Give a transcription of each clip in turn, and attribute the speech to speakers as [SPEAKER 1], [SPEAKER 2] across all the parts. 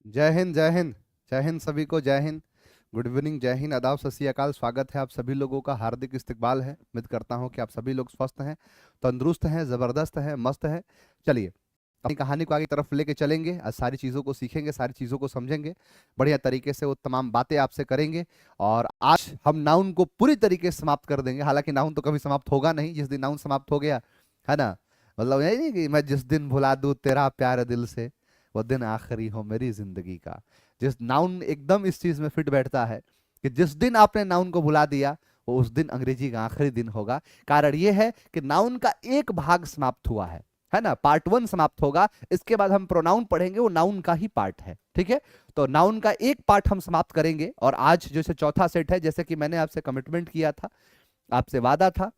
[SPEAKER 1] जय हिंद जय हिंद। जय हिंद सभी को, जय हिंद। गुड इवनिंग, जय हिंद, आदाब, सत श्री अकाल। स्वागत है आप सभी लोगों का, हार्दिक इस्तकबाल है। उम्मीद करता हूं कि आप सभी लोग स्वस्थ हैं, तंदुरुस्त हैं, ज़बरदस्त हैं, मस्त हैं। चलिए अपनी कहानी को आगे तरफ लेके चलेंगे। आज सारी चीज़ों को सीखेंगे, सारी चीज़ों को समझेंगे, बढ़िया तरीके से वो तमाम बातें आपसे करेंगे। और आज हम नाउन को पूरी तरीके से समाप्त कर देंगे। हालांकि नाउन तो कभी समाप्त होगा नहीं, जिस दिन नाउन समाप्त हो गया है ना, मतलब यही नहीं कि मैं जिस दिन भुला दूँ तेरा प्यार दिल से, वो दिन आखिरी हो मेरी जिंदगी का। जिस नाउन एकदम इस चीज में फिट बैठता है कि जिस दिन आपने नाउन को भुला दिया वो उस दिन अंग्रेजी का आखिरी दिन होगा। कारण यह है कि नाउन का एक भाग समाप्त हुआ है ना, पार्ट वन समाप्त होगा। इसके बाद हम प्रोनाउन पढ़ेंगे, वो नाउन का ही पार्ट है, ठीक है। तो नाउन का एक पार्ट हम समाप्त करेंगे और आज जैसे चौथा सेट है, जैसे कि मैंने आपसे कमिटमेंट किया था, आपसे वादा था,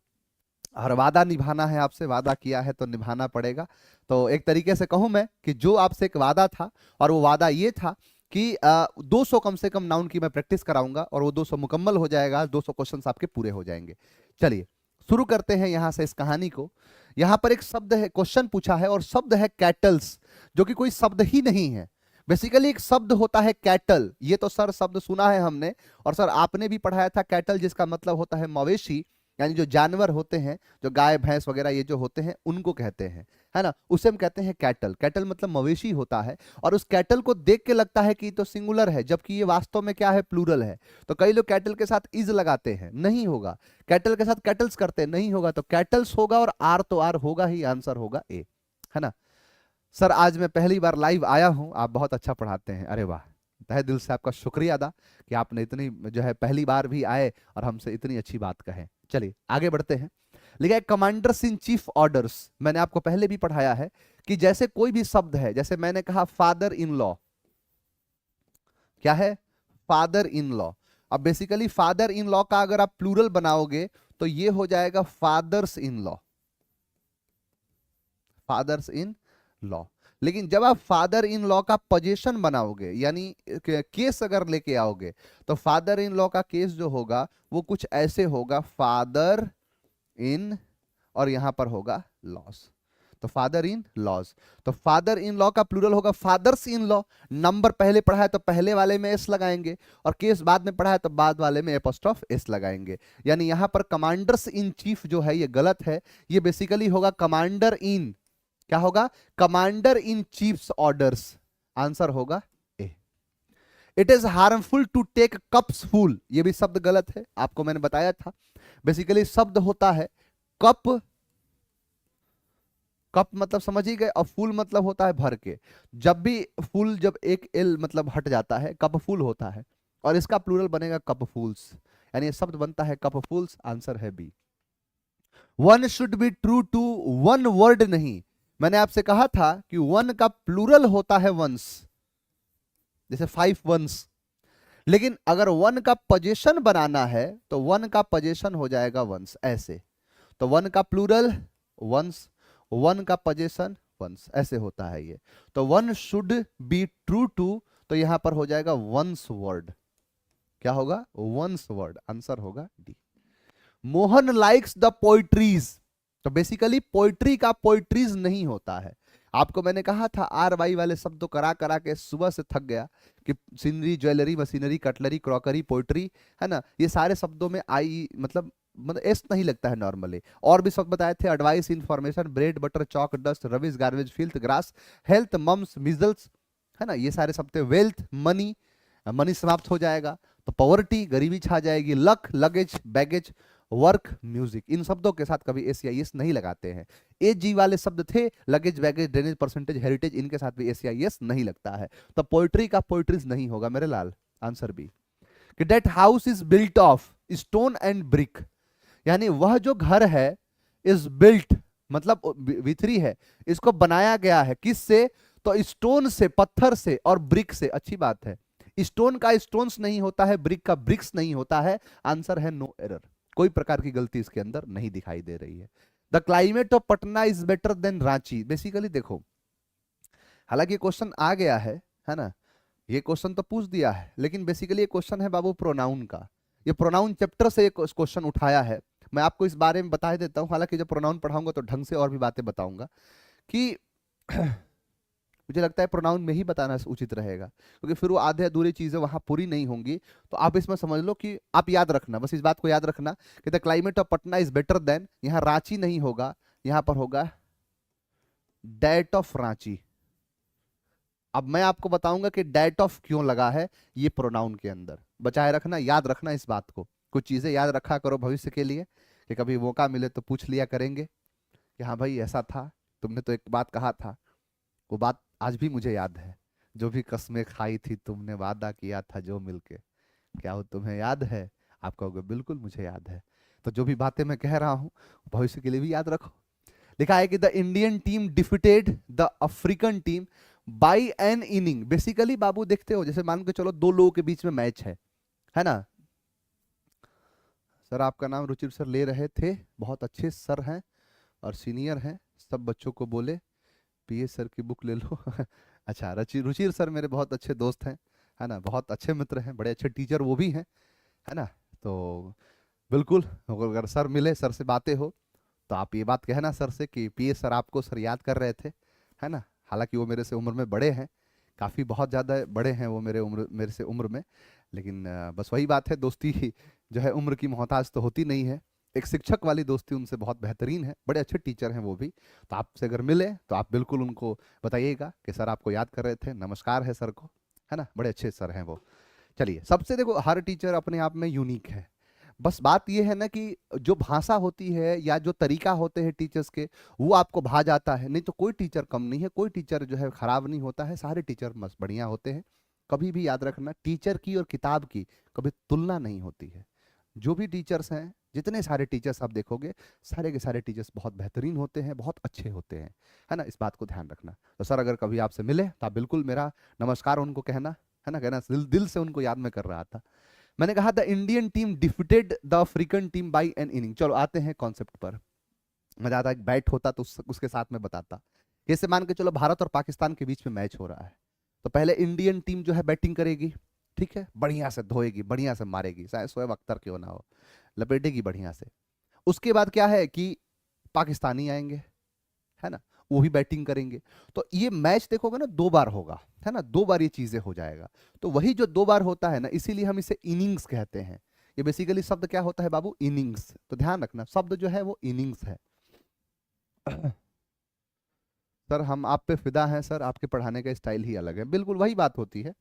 [SPEAKER 1] और वादा निभाना है। आपसे वादा किया है तो निभाना पड़ेगा। तो एक तरीके से कहूं मैं कि जो आपसे एक वादा था, और वो वादा ये था कि 200 कम से कम नाउन की मैं प्रैक्टिस कराऊंगा, और वो 200 मुकम्मल हो जाएगा। 200 क्वेश्चंस आपके पूरे हो जाएंगे। चलिए शुरू करते हैं यहां से इस कहानी को। यहां पर एक शब्द है, क्वेश्चन पूछा है, और शब्द है कैटल्स, जो कि कोई शब्द ही नहीं है। बेसिकली एक शब्द होता है कैटल, ये तो सर शब्द सुना है हमने, और सर आपने भी पढ़ाया था कैटल, जिसका मतलब होता है मवेशी, यानी जो जानवर होते हैं, जो गाय भैंस वगैरह ये जो होते हैं उनको कहते हैं, है ना, उसे हम कहते हैं कैटल। कैटल मतलब मवेशी होता है। और उस कैटल को देख के लगता है कि ये तो सिंगुलर है, जबकि ये वास्तव में क्या है, प्लूरल है। तो कई लोग कैटल के साथ इज लगाते हैं, नहीं होगा। कैटल के साथ कैटल्स करते हैं, नहीं होगा। तो कैटल्स होगा, और आर तो आर होगा ही, आंसर होगा ए, है ना। सर आज मैं पहली बार लाइव आया हूं, आप बहुत अच्छा पढ़ाते हैं। अरे वाह, तहे दिल से आपका शुक्रिया अदा कि आपने इतनी जो है पहली बार भी आए और हमसे इतनी अच्छी बात कहें। चलिए आगे बढ़ते हैं। लिखा है कमांडर्स इन चीफ ऑर्डर्स। मैंने आपको पहले भी पढ़ाया है कि जैसे कोई भी शब्द है, जैसे मैंने कहा फादर इन लॉ, क्या है, फादर इन लॉ। अब बेसिकली फादर इन लॉ का अगर आप प्लूरल बनाओगे तो ये हो जाएगा fathers in law, fathers in law. लेकिन जब आप फादर इन लॉ का पोजीशन बनाओगे, यानी केस अगर लेके आओगे, तो फादर इन लॉ का केस जो होगा वो कुछ ऐसे होगा, फादर इन, और यहां पर होगा लॉस, तो फादर इन लॉज। तो फादर इन लॉ का प्लूरल होगा फादर्स इन लॉ। नंबर पहले पढ़ा है तो पहले वाले में एस लगाएंगे, और केस बाद में पढ़ा है तो बाद वाले में एपोस्ट्रोफ एस लगाएंगे। यानी यहां पर कमांडर्स इन चीफ जो है ये गलत है। ये बेसिकली होगा कमांडर इन, क्या होगा, commander in chiefs orders, answer होगा A. It is harmful to take cups full, ये भी शब्द गलत है, आपको मैंने बताया था। बेसिकली शब्द होता है कप, कप मतलब समझ ही गए, और फुल मतलब होता है भर के। जब भी फुल, जब एक एल मतलब हट जाता है, कप फुल होता है, और इसका प्लूरल बनेगा कप फूल्स, यानी ये शब्द बनता है कप फूल्स, आंसर है B. One should be true to one word नहीं। मैंने आपसे कहा था कि वन का प्लूरल होता है वंस, जैसे 5 वंस। लेकिन अगर वन का पोजीशन बनाना है तो वन का पोजीशन हो जाएगा वंस, ऐसे। तो वन का प्लूरल वंस, वन का पोजीशन वंस, ऐसे होता है ये। तो one should be true to, तो यहां पर हो जाएगा वंस वर्ड, क्या होगा, वंस वर्ड, आंसर होगा D. Mohan likes the poetries. तो बेसिकली पोइट्री का पोइट्रीज नहीं होता है। आपको मैंने कहा था आर वाई वाले शब्द तो करा करा के सुबह से थक गया, कि scenery, jewellery, machinery, cutlery, crockery, poetry, है ना, ये सारे शब्दों में आई मतलब एस नहीं लगता है नॉर्मली। और भी शब्द बताए थे, advice, information, bread butter, chalk, dust, rubbish, garbage, filth, grass, health, mumps, measles, है ना, ये सारे शब्द थे। वेल्थ, मनी, मनी समाप्त हो जाएगा तो पॉवर्टी, गरीबी छा जाएगी। Luck, luggage, baggage, work, music, इन शब्दों के साथ कभी एस या एस नहीं लगाते हैं। ए जी वाले शब्द थे, luggage, baggage, drainage, percentage, heritage, इनके साथ भी एस या एस नहीं लगता है। तो पोइट्री का पोइट्रीज नहीं होगा मेरे लाल, आंसर बी। कि that house is built of stone and brick, यानी वह जो घर है इज बिल्ट मतलब विथरी है, इसको बनाया गया है किससे, तो स्टोन से, पत्थर से, और ब्रिक से। अच्छी बात है, स्टोन का स्टोन्स नहीं होता है, ब्रिक का ब्रिक्स नहीं होता है, आंसर है नो एरर। कोई प्रकार की गलती इसके अंदर नहीं दिखाई दे रही है। The climate of Patna is better then Ranchi. Basically देखो, हालांकि क्वेश्चन आ गया है ना, ये क्वेश्चन तो पूछ दिया है, लेकिन बेसिकली ये क्वेश्चन है बाबू प्रोनाउन का। ये प्रोनाउन चैप्टर से ये क्वेश्चन उठाया है। मैं आपको इस बारे में बता देता हूं, हालांकि जब प्रोनाउन पढ़ाऊंगा तो ढंग से और भी बातें बताऊंगा कि मुझे लगता है प्रोनाउन में ही बताना उचित रहेगा, क्योंकि फिर वो आधे अधूरी चीजें वहां पूरी नहीं होंगी। तो आप इसमें समझ लो कि आप याद रखना, बस इस बात को याद रखना कि the climate of Patna is better then, यहाँ रांची नहीं होगा, यहाँ पर होगा डेट ऑफ रांची। अब मैं आपको बताऊंगा कि डेट ऑफ क्यों लगा है ये प्रोनाउन के अंदर, बचाए रखना, याद रखना इस बात को। कुछ चीजें याद रखा करो भविष्य के लिए, कि कभी मौका मिले तो पूछ लिया करेंगे कि हाँ भाई ऐसा था, तुमने तो एक बात कहा था, वो बात आज भी मुझे याद है, जो भी कस्में खाई थी तुमने, वादा किया था जो मिलके, क्या वो तुम्हें याद है? आप कहोगे बिल्कुल मुझे याद है। तो जो भी बातें मैं कह रहा हूँ भविष्य के लिए भी याद रखो। लिखा है कि the Indian team defeated the African team by an inning. Basically बाबू देखते हो, जैसे मान के चलो दो लोगों के बीच में मैच है ना। सर आपका नाम रुचिर सर ले रहे थे, बहुत अच्छे सर हैं और सीनियर हैं, सब बच्चों को बोले पीए सर की बुक ले लो। अच्छा, रुचिर सर मेरे बहुत अच्छे दोस्त हैं, है ना, बहुत अच्छे मित्र हैं, बड़े अच्छे टीचर वो भी हैं, है ना। तो बिल्कुल अगर सर मिले, सर से बातें हो, तो आप ये बात कहना सर से कि पीए सर आपको सर याद कर रहे थे, है ना। हालांकि वो मेरे से उम्र में बड़े हैं, काफ़ी बहुत ज़्यादा बड़े हैं वो मेरे से उम्र में, लेकिन बस वही बात है, दोस्ती जो है उम्र की मोहताज तो होती नहीं है। एक शिक्षक वाली दोस्ती उनसे बहुत बेहतरीन है, बड़े अच्छे टीचर हैं वो भी। तो आपसे अगर मिले तो आप बिल्कुल उनको बताइएगा कि सर आपको याद कर रहे थे, नमस्कार है सर को, है ना, बड़े अच्छे सर हैं वो। चलिए, सबसे देखो हर टीचर अपने आप में यूनिक है, बस बात यह है ना कि जो भाषा होती है या जो तरीका होते हैं टीचर्स के, वो आपको भा जाता है। नहीं तो कोई टीचर कम नहीं है, कोई टीचर जो है खराब नहीं होता है, सारे टीचर मस्त बढ़िया होते हैं। कभी भी याद रखना, टीचर की और किताब की कभी तुलना नहीं होती है। जो भी टीचर्स हैं, जितने सारे टीचर्स आप देखोगे, सारे के सारे टीचर्स बहुत बेहतरीन होते हैं, बहुत अच्छे होते हैं, है ना, इस बात को ध्यान रखना। तो सर अगर कभी आपसे मिले तो आप बिल्कुल मेरा नमस्कार उनको कहना, है ना, कहना दिल से उनको याद में कर रहा था। मैंने कहा the Indian team defeated the African team by an inning. चलो आते हैं कॉन्सेप्ट पर। मजा आता, एक बैट होता तो उसके साथ में बताता। जैसे मान के चलो भारत और पाकिस्तान के बीच में मैच हो रहा है, तो पहले इंडियन टीम जो है बैटिंग करेगी, ठीक है, बढ़िया से धोएगी, बढ़िया से मारेगी, चाहे शोएब अख्तर क्यों ना हो, लपेटेगी बढ़िया से। उसके बाद क्या है कि पाकिस्तानी आएंगे, है ना, वो भी बैटिंग करेंगे। तो ये मैच देखोगे ना, दो बार होगा, है ना, दो बार ये चीजें हो जाएगा। तो वही जो दो बार होता है ना, इसीलिए हम इसे इनिंग्स कहते हैं। ये बेसिकली शब्द क्या होता है बाबू? इनिंग्स। तो ध्यान रखना, शब्द जो है वो इनिंग्स है। सर हम आप पे फिदा हैं सर, आपके पढ़ाने का स्टाइल ही अलग है। बिल्कुल वही बात होती है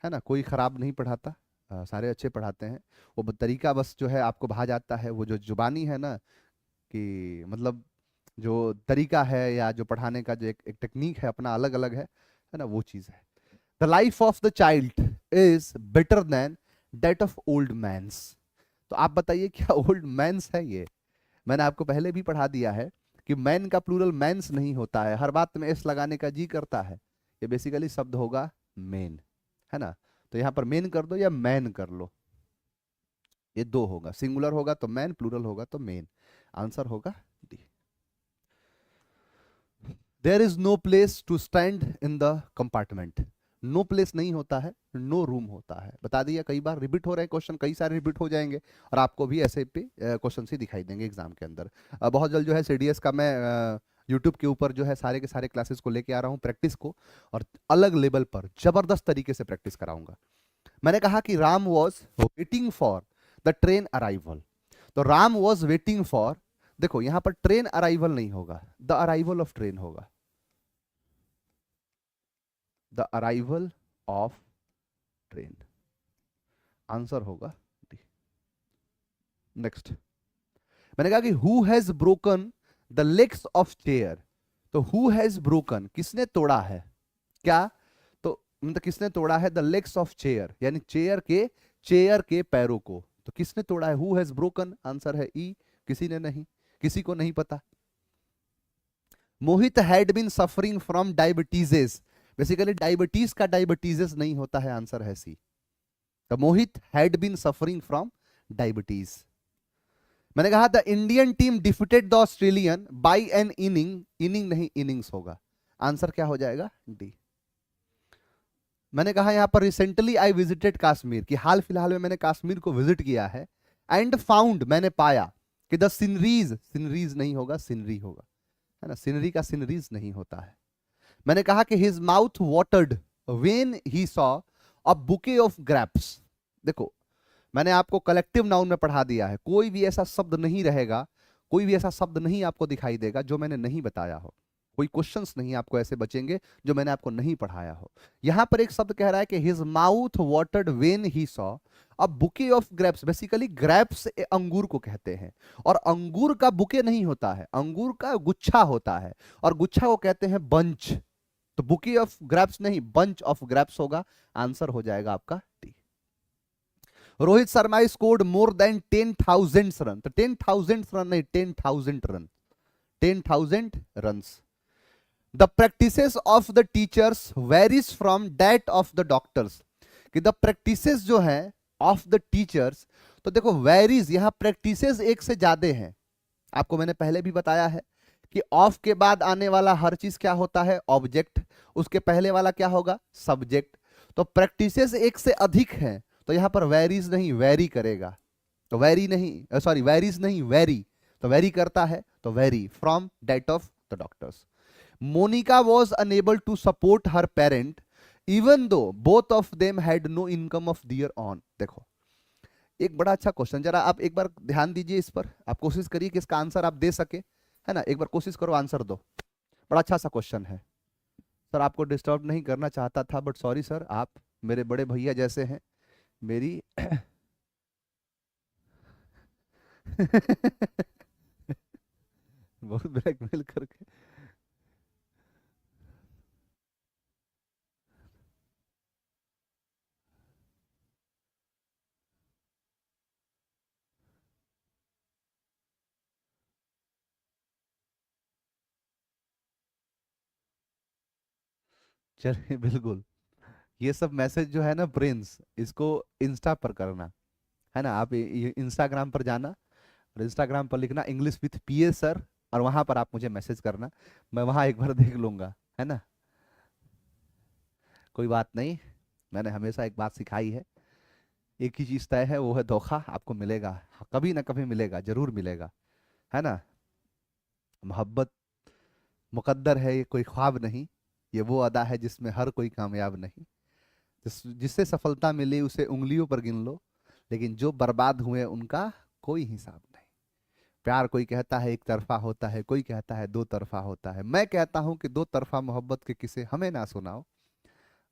[SPEAKER 1] ना, कोई खराब नहीं पढ़ाता, सारे अच्छे पढ़ाते हैं। वो तरीका बस जो है आपको भा जाता है, वो जो जुबानी है ना, कि मतलब जो तरीका है या जो पढ़ाने का जो एक टेक्निक है अपना अलग अलग है ना, वो चीज है। The life of the child is better than that of old mans. तो आप बताइए क्या ओल्ड मैंस है ये? मैंने आपको पहले भी पढ़ा दिया है कि मैन का प्लूरल मैंस नहीं होता है, हर बात में एस लगाने का जी करता है। ये बेसिकली शब्द होगा मेन, है ना। तो यहां पर मेन कर दो या मैन कर लो, ये दो होगा, सिंगुलर होगा तो मैन, प्लूरल होगा तो मेन। आंसर होगा D. There is no place to stand in the compartment. No place नहीं होता है, नो रूम होता है। बता दिया, कई बार रिपीट हो रहे हैं क्वेश्चन, कई सारे रिपीट हो जाएंगे और आपको भी ऐसे पे क्वेश्चन ही दिखाई देंगे एग्जाम के अंदर। बहुत जल्द जो है सीडीएस का मैं यूट्यूब के ऊपर जो है सारे के सारे क्लासेस को लेके आ रहा हूँ प्रैक्टिस को, और अलग लेवल पर जबरदस्त तरीके से प्रैक्टिस कराऊंगा। मैंने कहा कि Ram was waiting for the train arrival. तो राम वॉज वेटिंग फॉर, देखो यहां पर ट्रेन अराइवल नहीं होगा, द अराइवल ऑफ ट्रेन होगा, the arrival of train. Answer होगा डी। नेक्स्ट, मैंने कहा कि who has broken the legs of chair. तो हु हैज ब्रोकन, किसने तोड़ा है, क्या? तो मतलब किसने तोड़ा है द लेग्स ऑफ चेयर, यानी चेयर के पैरों को। तो किसने तोड़ा है? हु हैज ब्रोकन, आंसर है ई, किसी ने नहीं, किसी को नहीं पता। Mohit had been suffering from diabeteses. Basically diabetes का डायबिटीजेस नहीं होता है, आंसर है सी। तो Mohit had been suffering from diabetes. मैंने कहा the Indian team defeated the Australian by an inning, inning नहीं इनिंग्स होगा, आंसर क्या हो जाएगा? डी। मैंने कहा यहां पर रिसेंटली आई विजिटेड कश्मीर, कि हाल फिलहाल में मैंने कश्मीर को विजिट किया है। एंड फाउंड, मैंने पाया कि द सीनरीज, सीनरीज नहीं होगा, सीनरी होगा, है ना, सीनरी का सीनरीज नहीं होता है। मैंने कहा कि his mouth watered when he saw a bouquet of grapes. देखो, मैंने आपको कलेक्टिव नाउन में पढ़ा दिया है, कोई भी ऐसा शब्द नहीं रहेगा, कोई भी ऐसा शब्द नहीं आपको दिखाई देगा जो मैंने नहीं बताया हो, कोई क्वेश्चंस नहीं आपको ऐसे बचेंगे जो मैंने आपको नहीं पढ़ाया हो। यहां पर एक शब्द कह रहा है कि his mouth watered when he saw a bouquet of grapes. Basically grapes अंगूर को कहते हैं, और अंगूर का बुके नहीं होता है, अंगूर का गुच्छा होता है, और गुच्छा को कहते हैं बंच। तो बुके ऑफ ग्रेप्स नहीं, बंच ऑफ ग्रेप्स होगा। आंसर हो जाएगा आपका D. Rohit Sharma scored more than 10,000 run. तो 10,000 रन नहीं, 10,000 run, 10,000 runs. The practices of the teachers varies from that of the doctors. कि द प्रैक्टिसेस जो है ऑफ द टीचर्स, तो देखो वेरीज, यहां प्रैक्टिसेस एक से ज्यादा हैं। आपको मैंने पहले भी बताया है कि ऑफ के बाद आने वाला हर चीज क्या होता है, ऑब्जेक्ट, उसके पहले वाला क्या होगा, सब्जेक्ट। तो प्रैक्टिसेस एक से अधिक हैं, तो यहां पर वेरीज नहीं, वेरी करेगा। तो वेरी नहीं, सॉरी, वेरीज नहीं, वेरी, तो वेरी करता है, तो vary from that of the doctors. Monica was unable to support her parent even though both of them had no income of their own. देखो, एक बड़ा अच्छा क्वेश्चन, जरा आप एक बार ध्यान दीजिए इस पर, आप कोशिश करिए कि इसका आंसर आप दे सके, है ना। एक बार कोशिश करो, आंसर दो। बड़ा अच्छा सा क्वेश्चन है सर, आपको डिस्टर्ब नहीं करना चाहता था, बट सॉरी सर, आप मेरे बड़े भैया जैसे हैं, मेरी बहुत ब्लैकमेल करके। चलिए बिल्कुल, ये सब मैसेज जो है ना प्रिंस, इसको इंस्टा पर करना, है ना। आप इंस्टाग्राम पर जाना, और इंस्टाग्राम पर लिखना इंग्लिश विथ पीए सर, और वहां पर आप मुझे मैसेज करना, मैं वहां एक बार देख लूंगा, है ना। कोई बात नहीं, मैंने हमेशा एक बात सिखाई है, एक ही चीज तय है, वो है धोखा। आपको मिलेगा, कभी ना कभी मिलेगा, जरूर मिलेगा, है ना। मोहब्बत मुकद्दर है, ये कोई ख्वाब नहीं, ये वो अदा है जिसमें हर कोई कामयाब नहीं। जिससे सफलता मिली उसे उंगलियों पर गिन लो, लेकिन जो बर्बाद हुए उनका कोई हिसाब नहीं। प्यार कोई कहता है एक तरफा होता है, कोई कहता है दो तरफा होता है। मैं कहता हूं कि दो तरफा मोहब्बत के किस्से हमें ना सुनाओ।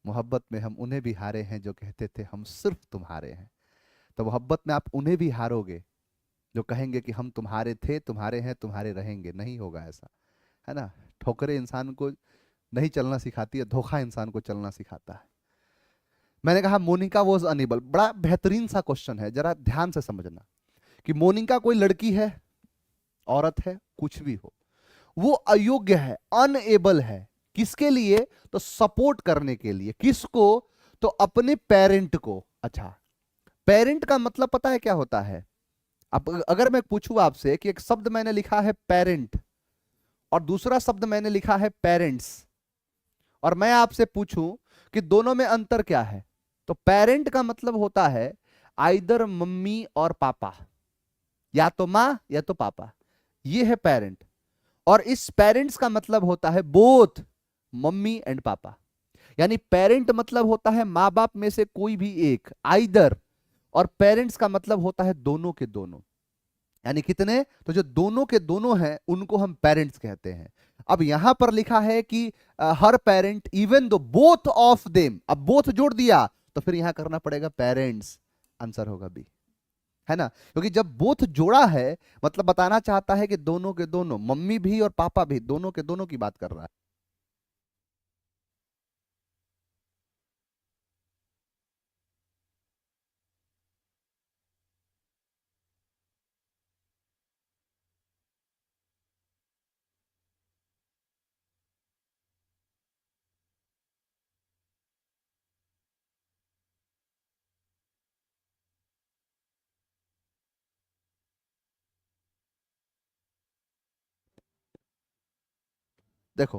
[SPEAKER 1] मोहब्बत में हम उन्हें भी हारे हैं जो कहते थे हम सिर्फ तुम्हारे हैं। तो मोहब्बत में आप उन्हें भी हारोगे जो कहेंगे कि हम तुम्हारे थे, तुम्हारे हैं, तुम्हारे रहेंगे। नहीं होगा ऐसा, है ना। ठोकरें इंसान को नहीं चलना सिखाती है, धोखा इंसान को चलना सिखाता है। मैंने कहा मोनिका वॉज अनेबल, बड़ा बेहतरीन सा क्वेश्चन है, जरा ध्यान से समझना कि मोनिका कोई लड़की है, औरत है, कुछ भी हो, वो अयोग्य है, अनएबल है। किसके लिए, तो सपोर्ट करने के लिए। किसको, तो अपने पेरेंट को। अच्छा, पेरेंट का मतलब पता है क्या होता है। अब अगर मैं पूछूं आपसे कि एक शब्द मैंने लिखा है पेरेंट, और दूसरा शब्द मैंने लिखा है पेरेंट्स, और मैं आपसे पूछूं कि दोनों में अंतर क्या है, तो पेरेंट का मतलब होता है आइदर मम्मी और पापा, या तो मां या तो पापा, ये है पेरेंट। और इस पेरेंट्स का मतलब होता है बोथ मम्मी एंड पापा। यानी पेरेंट मतलब होता है माँ बाप में से कोई भी एक, आइदर, और पेरेंट्स का मतलब होता है दोनों के दोनों। यानी कितने, तो जो दोनों के दोनों हैं उनको हम पेरेंट्स कहते हैं। अब यहां पर लिखा है कि हर parent even though both of them, अब बोथ जोड़ दिया तो फिर यहां करना पड़ेगा पेरेंट्स, आंसर होगा बी, है ना। क्योंकि जब बोथ जोड़ा है मतलब बताना चाहता है कि दोनों के दोनों, मम्मी भी और पापा भी, दोनों के दोनों की बात कर रहा है। देखो,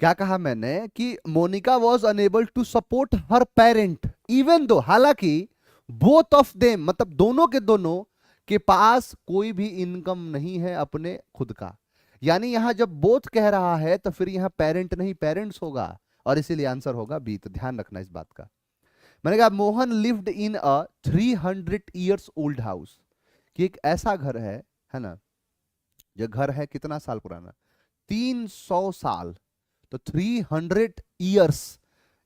[SPEAKER 1] क्या कहा मैंने कि Monica was unable to support her parent even though, हालांकि बोथ ऑफ देम मतलब दोनों के दोनों के पास कोई भी इनकम नहीं है अपने खुद का। यानी यहां जब बोथ कह रहा है तो फिर यहां पेरेंट नहीं पेरेंट्स होगा, और इसीलिए आंसर होगा बी। तो ध्यान रखना इस बात का। मैंने कहा Mohan lived in a 300 years old house, कि एक ऐसा घर है ना, जो घर है कितना साल पुराना, 300 साल। तो 300 ईयर्स,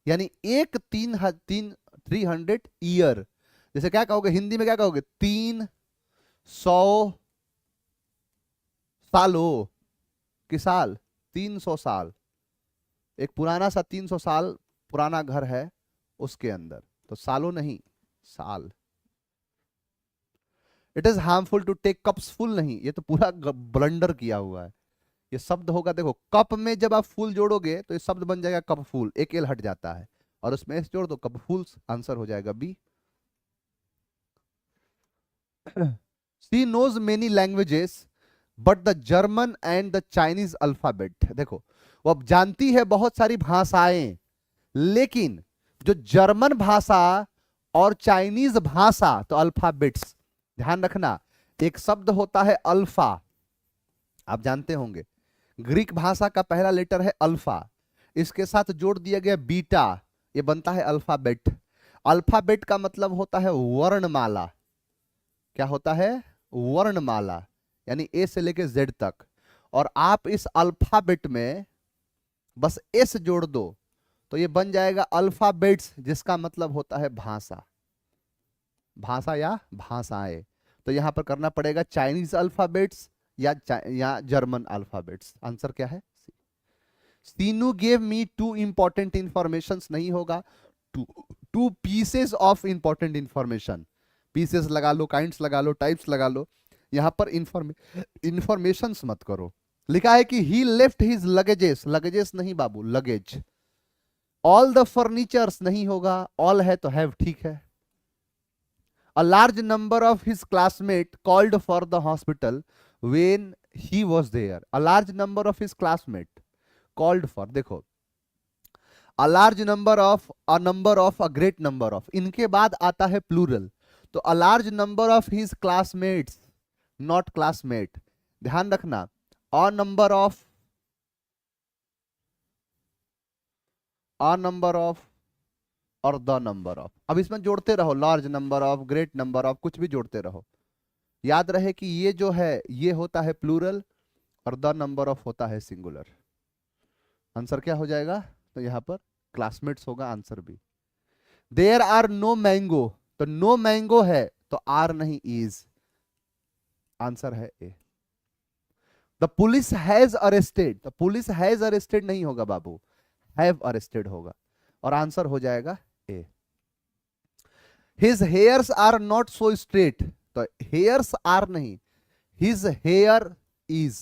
[SPEAKER 1] यानी एक 300 ईयर, जैसे क्या कहोगे हिंदी में, क्या कहोगे, 300 सालों कि साल, 300 साल, एक पुराना सा 300 साल पुराना घर है उसके अंदर, तो सालों नहीं साल। It is harmful to take cups full, नहीं, ये तो पूरा ब्लंडर किया हुआ है। ये शब्द होगा, देखो कप में जब आप फूल जोड़ोगे तो ये शब्द बन जाएगा कप फूल, एक एल हट जाता है, और उसमें एस जोड़ दो, कप फूल्स, आंसर हो जाएगा B. She knows many languages but the German and the Chinese alphabet. देखो वो अब जानती है बहुत सारी भाषाएं, लेकिन जो जर्मन भाषा और चाइनीज भाषा, तो अल्फाबेट्स, ध्यान रखना, एक शब्द होता है अल्फा, आप जानते होंगे, ग्रीक भाषा का पहला लेटर है अल्फा, इसके साथ जोड़ दिया गया बीटा, ये बनता है अल्फाबेट। अल्फाबेट का मतलब होता है वर्णमाला, क्या होता है, वर्णमाला, यानी ए से लेके जेड तक, और आप इस अल्फाबेट में बस एस जोड़ दो तो ये बन जाएगा अल्फाबेट्स, जिसका मतलब होता है भाषा, भाषा या भाषाएं। तो यहां पर करना पड़ेगा चाइनीज अल्फाबेट्स या जर्मन अल्फाबेट्स। आंसर क्या है, Seenu gave me two important information, नहीं होगा, two two pieces of important information, pieces लगा लो, काइंड्स लगा लो, टाइप्स लगा लो, यहां पर इंफॉर्मेशन मत करो। लिखा है कि ही लेफ्ट हिज लगेजेस, लगेजेस नहीं बाबू, लगेज। ऑल द फर्नीचर्स नहीं होगा, ऑल है तो हैव, ठीक है। A large number of his classmates called for the hospital when he was there. A large number of his classmates called for, देखो a large number of, a number of, a great number of, इनके बाद आता है plural, तो a large number of his classmates, not classmate, ध्यान रखना, a number of, a number of और the number of, अब इसमें जोड़ते रहो, large number of, great number of, कुछ भी जोड़ते रहो, याद रहे कि ये जो है ये होता है प्लूरल और द नंबर ऑफ होता है सिंगुलर। आंसर क्या हो जाएगा, तो यहां पर क्लासमेट्स होगा, आंसर भी। देयर आर नो मैंगो, तो नो मैंगो है तो आर नहीं इज, आंसर है A. The police has arrested, the police has arrested नहीं होगा बाबू, हैव अरेस्टेड होगा, और आंसर हो जाएगा A. His hairs are not so straight, तो हेयर्स आर नहीं, हिज हेयर इज।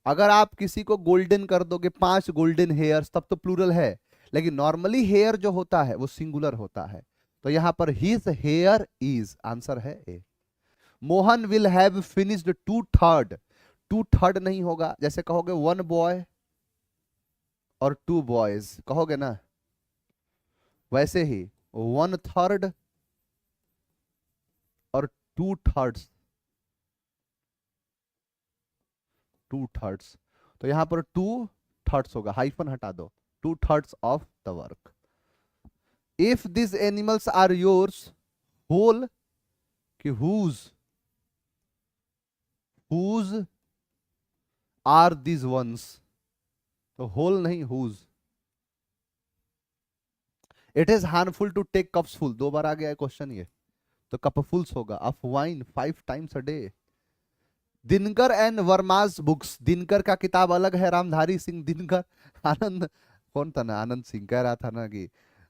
[SPEAKER 1] अगर आप किसी को गोल्डन कर दोगे, 5 गोल्डन हेयर्स, तब तो प्लूरल है, लेकिन नॉर्मली हेयर जो होता है वो सिंगुलर होता है, तो यहां पर हिज हेयर इज, आंसर है ए। मोहन विल हैव फिनिश्ड 2/3, 2/3 नहीं होगा, जैसे कहोगे 1 बॉय और 2 बॉयज कहोगे ना, वैसे ही 1/3 और 2/3, 2/3, तो यहां पर 2/3 होगा, हाइफन हटा दो, 2/3 of the work. If this animals are yours whole, कि whose, whose are this ones, तो होल नहीं whose. It is harmful to take cups full, 2 बार आ गया है क्वेश्चन ये, तो कपफुल्स होगा, of wine 5 times a day. Dinkar and Varma's books, Dinkar का किताब अलग है, रामधारी सिंह दिनकर, आनंद कौन था ना, आनंद सिंह कह रहा था ना कि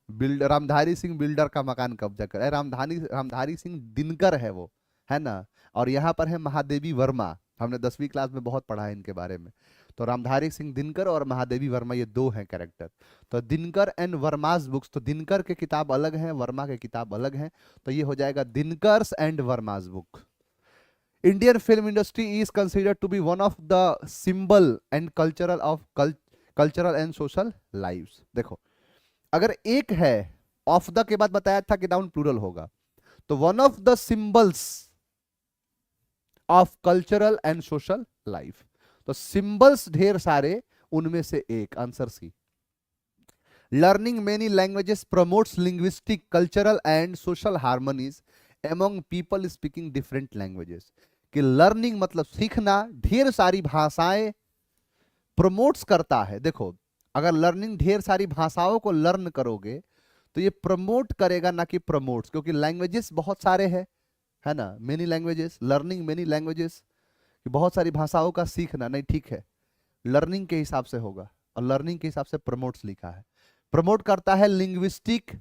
[SPEAKER 1] बिल्डर, रामधारी सिंह बिल्डर का मकान कब्जा कर, रामधारी सिंह दिनकर है वो, है ना। और यहाँ पर है महादेवी वर्मा, हमने 10वीं क्लास में बहुत पढ़ा है इनके बारे में। तो रामधारी सिंह दिनकर और महादेवी वर्मा ये 2 हैं कैरेक्टर। तो दिनकर एंड वर्माज बुक्स, तो दिनकर के किताब अलग हैं, वर्मा के किताब अलग हैं, तो ये हो जाएगा Dinkar's and Varma's book. Indian film industry is considered to be one of the symbol and cultural and social lives। देखो अगर एक है, ऑफ द के बाद बताया था कि डाउन प्लूरल होगा, तो one of the symbols of cultural and social life, तो सिंबल्स ढेर सारे, उनमें से एक, answer C. Learning many languages promotes linguistic cultural and social harmonies among people speaking different languages. कि लर्निंग मतलब सीखना, ढेर सारी भाषाएं प्रमोट्स करता है। देखो, अगर लर्निंग ढेर सारी भाषाओं को लर्न करोगे तो ये प्रमोट करेगा, ना कि प्रमोट्स, क्योंकि लैंग्वेजेस बहुत सारे हैं, है ना, many languages, learning many languages, बहुत सारी भाषाओं का सीखना नहीं, ठीक है, लर्निंग के हिसाब से होगा, और लर्निंग के हिसाब से प्रमोट्स लिखा है। प्रमोट करता है linguistic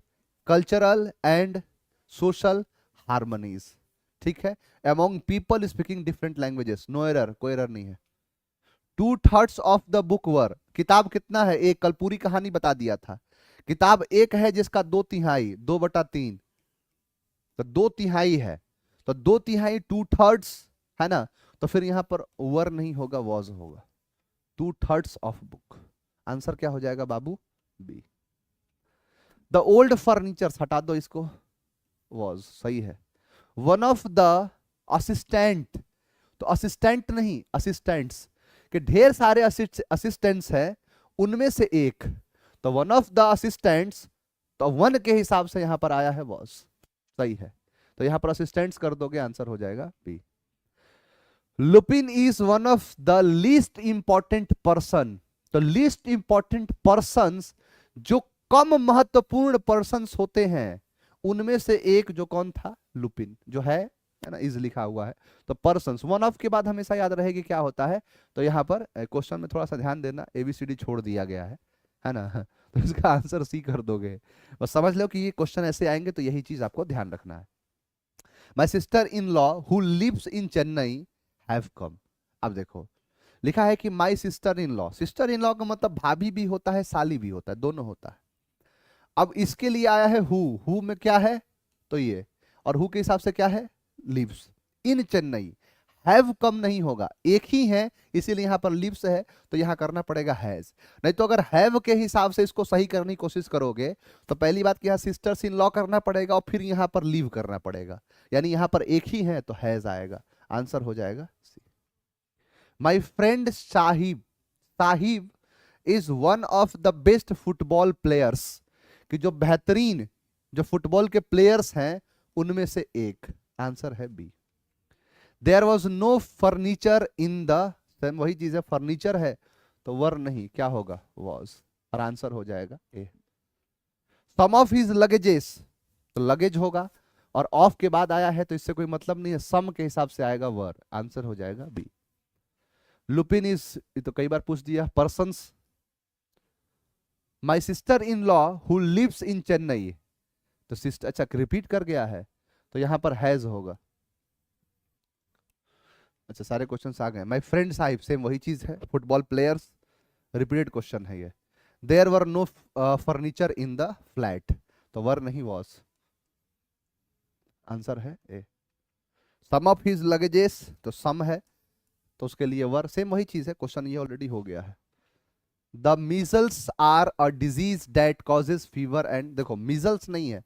[SPEAKER 1] cultural and social harmonies, ठीक है, among people speaking different languages. No error, कोई एरर नहीं है। 2/3 ऑफ द बुक वर, किताब कितना है एक, कल पूरी कहानी बता दिया था। किताब एक है जिसका 2/3, 2/3, तो 2/3 है, तो 2/3 2/3 है ना, तो फिर यहां पर वर नहीं होगा, वॉज होगा। 2/3 ऑफ बुक, आंसर क्या हो जाएगा बाबू, बी। द ओल्ड फर्नीचर, हटा दो इसको, वॉज सही है। वन ऑफ द असिस्टेंट, तो असिस्टेंट नहीं, असिस्टेंट्स, कि ढेर सारे असिस्टेंट्स हैं, उनमें से एक, तो वन ऑफ द असिस्टेंट्स, तो वन के हिसाब से यहां पर आया है वॉज, सही है, तो यहां पर असिस्टेंट्स कर दोगे, आंसर हो जाएगा B. Lupin is one of the least important person, तो लीस्ट इंपॉर्टेंट पर्संस, जो कम महत्वपूर्ण पर्संस होते हैं, उनमें से एक जो कौन था, लुपिन, जो है ना, इज लिखा हुआ है, तो पर्संस, वन ऑफ के बाद हमेशा याद रहेगी क्या होता है, तो यहाँ पर क्वेश्चन में थोड़ा सा ध्यान देना, एबीसीडी छोड़ दिया गया है ना, तो इसका आंसर सी कर दोगे, बस समझ लो कि ये क्वेश्चन ऐसे आएंगे, तो यही चीज आपको ध्यान रखना है। My sister in law who lives in Chennai have come. अब देखो, लिखा है कि my sister in law, sister in law का मतलब भाभी भी होता है, साली भी होता है, दोनों होता है। अब इसके लिए आया है हु में क्या है, तो ये, और हु के हिसाब से क्या है, lives in Chennai. Have come नहीं होगा, एक ही है, इसीलिए यहां पर लिव्स है, तो यहां करना पड़ेगा हैज। नहीं तो अगर हैव के हिसाब से इसको सही करने की कोशिश करोगे, तो पहली बात कि यहां सिस्टर्स इन लॉ करना पड़ेगा, और फिर यहां पर लिव करना पड़ेगा, यानी यहां पर एक ही है, तो हैज आएगा, आंसर हो जाएगा C. My friend Sahib, Sahib is one of the best football players, कि जो बेहतरीन जो फुटबॉल के प्लेयर्स हैं, उनमें से एक, आंसर है B. There was no furniture in the, same वही चीज है, फर्नीचर है, तो वर नहीं, क्या होगा, वॉज, और आंसर हो जाएगा ए। सम ऑफ हिज लगेजेस, तो लगेज होगा, और ऑफ के बाद आया है, तो इससे कोई मतलब नहीं है, सम के हिसाब से आएगा वर, आंसर हो जाएगा बी। लुपिन इज, तो कई बार पूछ दिया, persons. My sister in law who lives in Chennai, तो सिस्टर, अच्छा रिपीट कर गया है, तो यहां पर हैज होगा। अच्छा, सारे क्वेश्चंस आ गए। माय फ्रेंड साहिब, सेम वही चीज है, फुटबॉल प्लेयर्स, रिपीटेड क्वेश्चन है ये। There were no furniture in the flat, तो वर नहीं, वॉज, आंसर है A. Some of his luggages, तो सम है, तो उसके लिए वर, सेम वही चीज है, क्वेश्चन ये ऑलरेडी हो गया है। The measles are a disease that causes fever and, देखो मीजल्स नहीं है,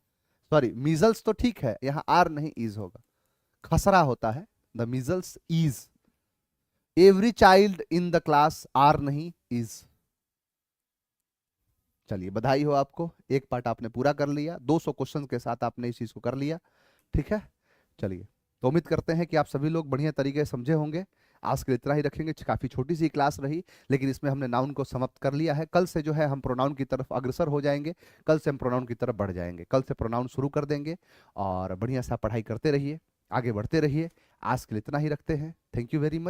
[SPEAKER 1] सॉरी, मीजल्स तो ठीक है, यहां आर नहीं, इज होगा, खसरा होता है, the measles is. Every child in the class, are नहीं, इज। चलिए, बधाई हो आपको, एक पार्ट आपने पूरा कर लिया, 200 क्वेश्चन के साथ आपने इस चीज को कर लिया, ठीक है। चलिए, तो उम्मीद करते हैं कि आप सभी लोग बढ़िया तरीके से समझे होंगे। आज के लिए इतना ही रखेंगे, काफी छोटी सी क्लास रही, लेकिन इसमें हमने नाउन को समाप्त कर लिया है। कल से जो है हम प्रोनाउन की तरफ अग्रसर हो जाएंगे, कल से हम प्रोनाउन की तरफ बढ़ जाएंगे, कल से प्रोनाउन शुरू कर देंगे, और बढ़िया सा पढ़ाई करते रहिए, आगे बढ़ते रहिए। आज के लिए इतना ही रखते हैं, थैंक यू वेरी मच।